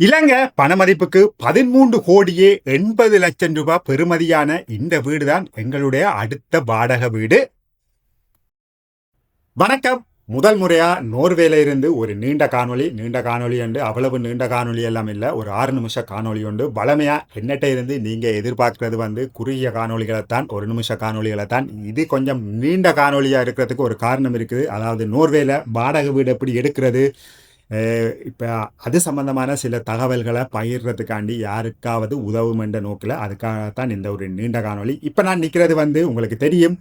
இலங்கை பணமதிப்புக்கு 13,80,00,000 ரூபாய் பெறுமதியான இந்த வீடுதான் எங்களுடைய அடுத்த வாடகை வீடு. வணக்கம். முதல் முறையா நோர்வேல இருந்து ஒரு நீண்ட காணொளி என்று அவ்வளவு நீண்ட காணொளி எல்லாம் இல்லை, ஒரு 6 நிமிஷ காணொளி உண்டு. வளமையா என்னட்ட இருந்து நீங்க எதிர்பார்க்கிறது குறுகிய காணொளிகளைத்தான், 1 நிமிஷ காணொளிகளைத்தான். இது கொஞ்சம் நீண்ட காணொளியா இருக்கிறதுக்கு ஒரு காரணம் இருக்குது. அதாவது நோர்வேல வாடகை வீடு எப்படி எடுக்கிறது, இப்போ அது சம்பந்தமான சில தகவல்களை பகிர்றதுக்காண்டி யாருக்காவது உதவும் என்ற நோக்கில் அதுக்காகத்தான் இந்த ஒரு நீண்ட காணொளி. இப்போ நான் நிற்கிறது உங்களுக்கு தெரியும்,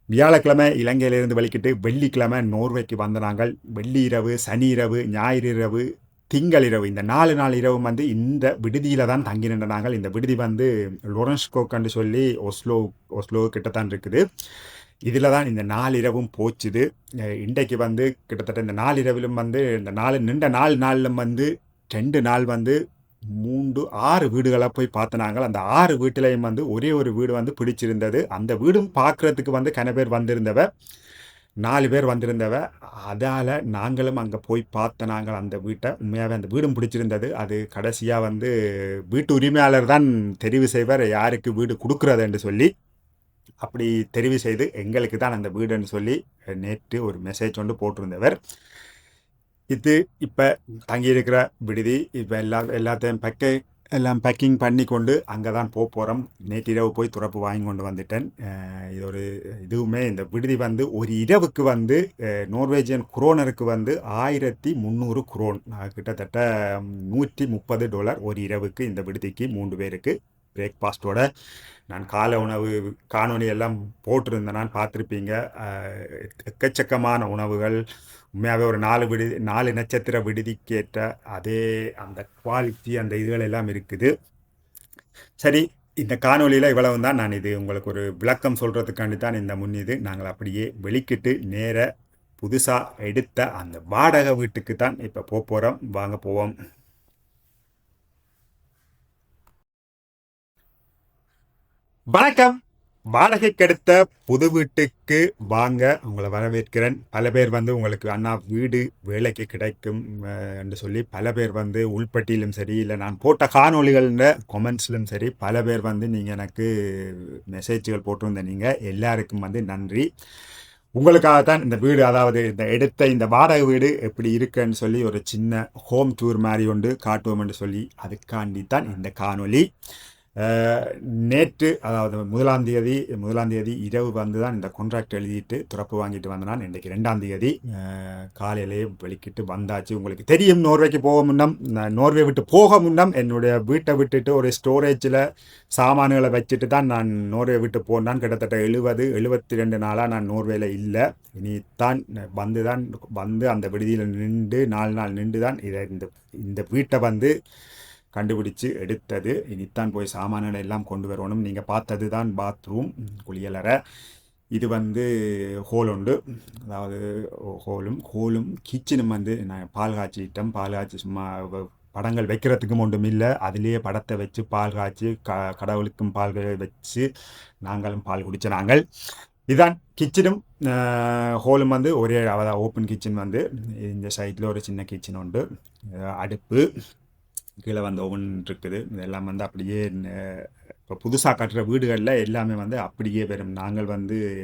வியாழக்கிழமை இலங்கையிலிருந்து வெளிக்கிட்டு வெள்ளிக்கிழமை நோர்வேக்கு வந்த நாங்கள். வெள்ளி இரவு, சனி இரவு, ஞாயிறு இரவு, திங்கள் இரவு, இந்த 4 நாள் இரவும் இந்த விடுதியில் தான் தங்கி நின்ற நாங்கள். இந்த விடுதி லோரன்ஸ்கோக்கன்னு சொல்லி ஒஸ்லோ கிட்டத்தான் இருக்குது. இதில் தான் இந்த 4 இரவும் போச்சுது. இன்றைக்கு கிட்டத்தட்ட இந்த 4 இரவிலும் இந்த 4 நின்ற 4 நாளிலும் 2 நாள் 3 6 வீடுகளை போய் பார்த்தனாங்க. அந்த 6 வீட்டிலையும் ஒரே ஒரு வீடு பிடிச்சிருந்தது. அந்த வீடும் பார்க்கறதுக்கு கன பேர் வந்திருந்தவ, 4 பேர் வந்திருந்தவ. அதால் நாங்களும் அங்கே போய் பார்த்தனாங்க அந்த வீட்டை. உண்மையாகவே அந்த வீடும் பிடிச்சிருந்தது. அது கடைசியாக வீட்டு உரிமையாளர் தான் தெரிவு செய்வார் யாருக்கு வீடு கொடுக்குறது என்று சொல்லி. அப்படி தெரிவு செய்து எங்களுக்கு தான் அந்த வீடுன்னு சொல்லி நேற்று ஒரு மெசேஜ் போட்டிருந்தவர். இது இப்போ தங்கியிருக்கிற விடுதி. இப்போ எல்லாத்தையும் எல்லாம் பேக்கிங் பண்ணி கொண்டு அங்கே தான் போகிறோம். நேற்று இரவு போய் துறப்பு வாங்கி கொண்டு வந்துட்டேன். இதுவுமே இந்த விடுதி ஒரு இரவுக்கு நோர்வேஜியன் குரோனருக்கு 1300 குரோன், கிட்டத்தட்ட $130 ஒரு இரவுக்கு. இந்த விடுதிக்கு 3 பேருக்கு பிரேக்ஃபாஸ்ட்டோட. நான் காலை உணவு காணொலி எல்லாம் போட்டிருந்தேன், நான் பார்த்துருப்பீங்க. எக்கச்சக்கமான உணவுகள். உண்மையாகவே ஒரு 4 நட்சத்திர விடுதிக்கேற்ற அதே அந்த குவாலிட்டி, அந்த இதுகள் எல்லாம் இருக்குது. சரி, இந்த காணொலியில் இவ்வளவு தான். நான் இது உங்களுக்கு ஒரு விளக்கம் சொல்கிறதுக்காண்டி தான் இந்த முன்னிது. நாங்கள் அப்படியே வெளிக்கிட்டு நேர புதுசாக எடுத்த அந்த வாடகை வீட்டுக்கு தான் இப்போ போகிறோம். வாங்க போவோம். வணக்கம். வாடகைக்கு எடுத்த புது வீட்டுக்கு வாங்க, உங்களை வரவேற்கிறேன். பல பேர் உங்களுக்கு அண்ணா வீடு வேலைக்கு கிடைக்கும் என்று சொல்லி பல பேர் உள்பட்டியிலும் சரி, இல்லை நான் போட்ட காணொலிகள்ன்ற கொமெண்ட்ஸ்லும் சரி, பல பேர் நீங்கள் எனக்கு மெசேஜ்கள் போட்டிருந்த நீங்கள் எல்லாருக்கும் நன்றி. உங்களுக்காகத்தான் இந்த வீடு, அதாவது இந்த எடுத்த இந்த வாடகை வீடு எப்படி இருக்குன்னு சொல்லி ஒரு சின்ன ஹோம் டூர் மாதிரி ஒன்று காட்டுவோம்னு சொல்லி அதுக்காண்டி தான் இந்த காணொலி. நேற்று, அதாவது முதலாம் தேதி இரவு தான் இந்த கான்ட்ராக்ட் எழுதிட்டு துறப்பு வாங்கிட்டு வந்தேன். இன்றைக்கு 2ஆம் தேதி காலையிலே வெளிக்கிட்டு வந்தாச்சு. உங்களுக்கு தெரியும், நோர்வேக்கு நோர்வே விட்டு போக முன்னம் என்னுடைய வீட்டை விட்டுட்டு ஒரு ஸ்டோரேஜில் சாமான்களை வச்சுட்டு தான் நான் நோர்வே விட்டு போனான். கிட்டத்தட்ட 72 நாளாக நான் நோர்வேல இல்லை. இனித்தான் அந்த விடுதியில் நின்று 4 நாள் நின்று தான் இந்த வீட்டை கண்டுபிடிச்சு எடுத்தது. இனித்தான் போய் சாமான்களை எல்லாம் கொண்டு வரணும். நீங்கள் பார்த்தது தான் பாத்ரூம், குளியலறை. இது ஹோல் உண்டு, அதாவது ஹோலும் கிச்சனும் நான் பால் காய்ச்சி சும்மா படங்கள் வைக்கிறதுக்கும் ஒன்றும் இல்லை. அதுலேயே படத்தை வச்சு பால் காய்ச்சி கடவுளுக்கும் பால்களை வச்சு நாங்களும் பால் குடித்த நாங்கள். இதுதான் கிச்சனும் ஹோலும் ஒரே ஓப்பன் கிச்சன். இந்த சைடில் ஒரு சின்ன கிச்சன் உண்டு, அடுப்பு, கீழே ஓவன் இருக்குது. இதெல்லாம் அப்படியே இப்போ புதுசாக கட்டுற வீடுகளில் எல்லாமே அப்படியே வரும். நாங்கள்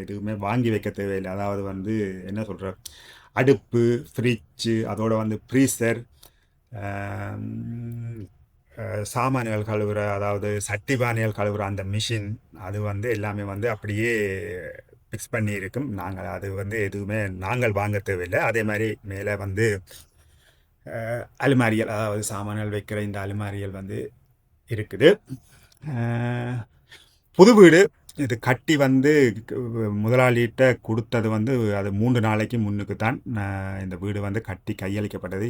எதுவுமே வாங்கி வைக்க தேவையில்லை. அதாவது என்ன சொல்கிற, அடுப்பு, ஃப்ரிட்ஜு, அதோட ஃப்ரீசர், சாமான்கள் கழுவுற, அதாவது சட்டி பானைகள் கழுவுற அந்த மிஷின், அது எல்லாமே அப்படியே ஃபிக்ஸ் பண்ணி இருக்கும். நாங்கள் அது எதுவுமே நாங்கள் வாங்க தேவையில்லை. அதே மாதிரி மேலே அலுமாரிகள், அதாவது சாமான்கள் வைக்கிற இந்த அலுமாரிகள் இருக்குது. புது வீடு இது கட்டி முதலாளிகிட்ட கொடுத்தது அது 3 நாளைக்கு முன்னுக்கு தான் இந்த வீடு கட்டி கையளிக்கப்பட்டது.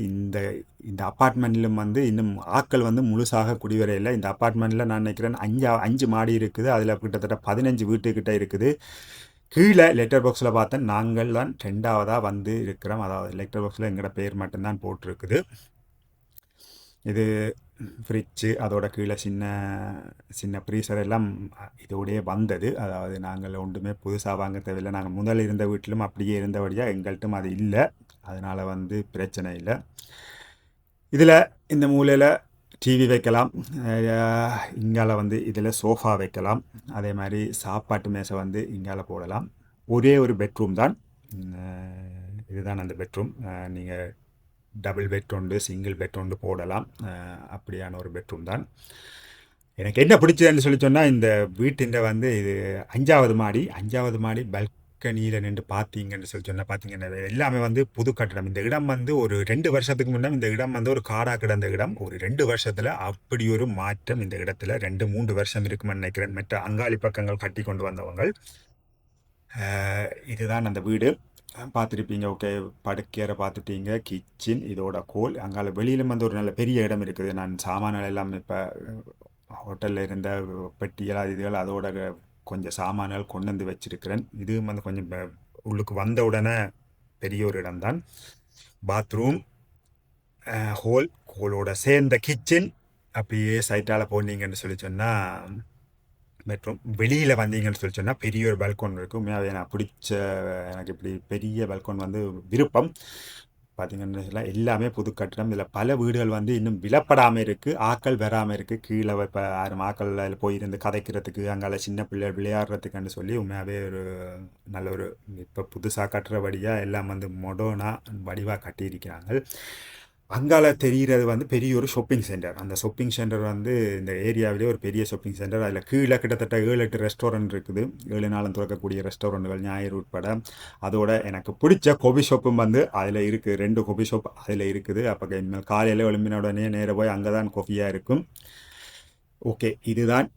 இந்த அப்பார்ட்மெண்ட்லும் இன்னும் ஆட்கள் முழுசாக குடிவரையில். இந்த அப்பார்ட்மெண்ட்டில் நான் நினைக்கிறேன் 5 மாடி இருக்குது. அதில் கிட்டத்தட்ட 15 வீட்டுக்கிட்ட இருக்குது. கீழே லெட்டர் பாக்ஸில் பார்த்தேன், நாங்கள் தான் 2ஆவதாக இருக்கிறோம். அதாவது லெட்டர் பாக்ஸில் எங்களோட பேர் மட்டும்தான் போட்டிருக்குது. இது ஃப்ரிட்ஜு, அதோட கீழே சின்ன ஃப்ரீசர் எல்லாம் இதோடையே வந்தது. அதாவது நாங்கள் ஒன்றுமே புதுசாக வாங்க தேவையில்லை. நாங்கள் முதல் இருந்த வீட்டிலும் அப்படியே இருந்தபடியாக எங்கள்கிட்டும் அது இல்லை. அதனால் பிரச்சனை இல்லை. இதில் இந்த மூலையில் டிவி வைக்கலாம், இங்கால வந்து இதில் சோஃபா வைக்கலாம், அதே மாதிரி சாப்பாட்டு மேசை வந்து இங்கால போடலாம். ஒரே ஒரு பெட்ரூம் தான். இதுதான் அந்த பெட்ரூம். நீங்கள் டபுள் பெட் உண்டு, சிங்கிள் பெட் உண்டு போடலாம். அப்படியான ஒரு பெட்ரூம் தான். எனக்கு என்ன பிடிச்சதுன்னு சொல்லி சொன்னால், இந்த வீட்டின் வந்து இது 5வது மாடி பல்கனியில் நின்று பார்த்தீங்கன்னு சொல்லி சொன்னால் பார்த்தீங்கன்னா எல்லாமே வந்து புது கட்டடம். இந்த இடம் வந்து ஒரு 2 வருஷத்துக்கு முன்னே இந்த இடம் வந்து ஒரு காடாக கிடந்த இடம். ஒரு 2 வருஷத்தில் அப்படி ஒரு மாற்றம் இந்த இடத்துல. 2-3 வருஷம் இருக்குமென்னு நினைக்கிறேன். மற்ற அங்காளி பக்கங்கள் கட்டி கொண்டு வந்தவங்க. இதுதான் அந்த வீடு. பார்த்துருப்பீங்க. ஓகே, படுக்கையறை பார்த்துட்டீங்க, கிச்சன், இதோட கோல். அங்கால வெளியிலும் வந்து ஒரு நல்ல பெரிய இடம் இருக்குது. நான் சாமான்கள் எல்லாம் இப்போ ஹோட்டலில் இருந்த பெட்டிகள் இதுகள் அதோட கொஞ்சம் சாமான்கள் கொண்டு வந்து வச்சிருக்கிறேன். இதுவும் வந்து கொஞ்சம் உள்ளுக்கு வந்த உடனே பெரிய ஒரு இடம்தான். பாத்ரூம், ஹோலோட சேர்ந்த கிச்சன். அப்படியே சைட்டால் போனீங்கன்னு சொல்லி சொன்னால் பெட்ரூம். வெளியில் வந்தீங்கன்னு சொல்லி சொன்னால் பெரிய ஒரு பல்கோன் இருக்குது. உண்மையாகவே எனக்கு பிடிச்ச, எனக்கு இப்படி பெரிய பல்கோன் வந்து விருப்பம். பார்த்தீங்கன்னு சொன்னால் எல்லாமே புது கட்டிடம். இதில் பல வீடுகள் வந்து இன்னும் விலப்படாமல் இருக்குது, ஆக்கள் வராமல் இருக்குது. கீழே இப்போ 6 ஆக்கள் போயிருந்து கதைக்கிறதுக்கு, அங்கால சின்ன பிள்ளைகள் விளையாடுறதுக்குன்னு சொல்லி உண்மையாகவே ஒரு நல்ல ஒரு இப்போ புதுசாக கட்டுறபடியாக எல்லாம் வந்து மொடோனாக வடிவாக கட்டியிருக்கிறாங்க. அங்கால தெரிகிறது வந்து பெரிய ஒரு ஷாப்பிங் சென்டர். அந்த ஷாப்பிங் சென்டர் வந்து இந்த ஏரியாவிலே ஒரு பெரிய ஷாப்பிங் சென்டர். அதில் கீழே கிட்டத்தட்ட 7-8 ரெஸ்டாரண்ட் இருக்குது. 7 நாளும் திறக்கக்கூடிய ரெஸ்டாரண்ட்டுகள், ஞாயிறு உட்பட. அதோட எனக்கு பிடிச்ச கொபி ஷாப்பும் வந்து அதில் இருக்குது. 2 கொபி ஷாப் அதில் இருக்குது. அப்போ இனிமேல் காலையில் எழும்பின உடனே நேராக போய் அங்கே தான் கொஃபியாக இருக்கும். ஓகே, இதுதான்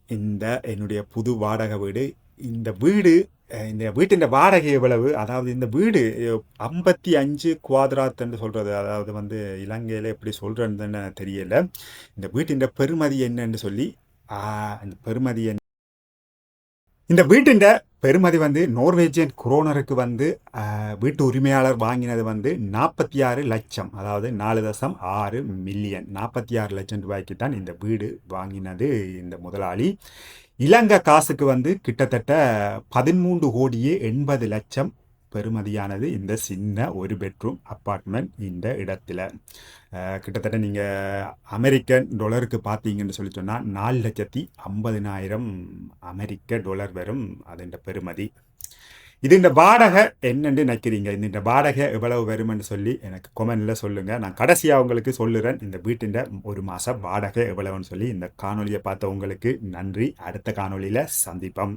என்னுடைய புது வாடகை வீடு. இந்த வீட்டின் வாடகை எவ்வளவு? அதாவது இந்த வீடு 55 குவாட்ராத்ன்னு சொல்கிறது, அதாவது வந்து இலங்கையில் எப்படி சொல்கிறதுன்னு தெரியல. இந்த வீட்டின் பெருமதி என்னன்னு சொல்லி இந்த பெருமதி இந்த வீட்டின் பெருமதி வந்து நோர்வேஜியன் குரோனருக்கு வந்து வீட்டு உரிமையாளர் வாங்கினது வந்து 46 லட்சம், அதாவது 4.6 மில்லியன். 46 லட்சம் ரூபாய்க்கு தான் இந்த வீடு வாங்கினது இந்த முதலாளி. இலங்கை காசுக்கு வந்து கிட்டத்தட்ட 13 கோடியே 80 லட்சம் பெறுமதியானது இந்த சின்ன ஒரு பெட்ரூம் அப்பார்ட்மெண்ட் இந்த இடத்துல. கிட்டத்தட்ட நீங்கள் அமெரிக்கன் டாலருக்கு பார்த்தீங்கன்னு சொல்லி சொன்னால் 4,50,000 அமெரிக்க டாலர் வரும் அதுன்ற பெறுமதி. இது இந்த வாடகை என்னென்று நினைக்கிறீங்க? இந்த வாடகை எவ்வளவு வருமென்னு சொல்லி எனக்கு கொமெண்டில் சொல்லுங்கள். நான் கடைசியாக உங்களுக்கு சொல்லுறேன் இந்த வீட்டின் ஒரு மாதம் வாடகை எவ்வளவுன்னு சொல்லி. இந்த காணொலியை பார்த்த உங்களுக்கு நன்றி. அடுத்த காணொலியில் சந்திப்போம்.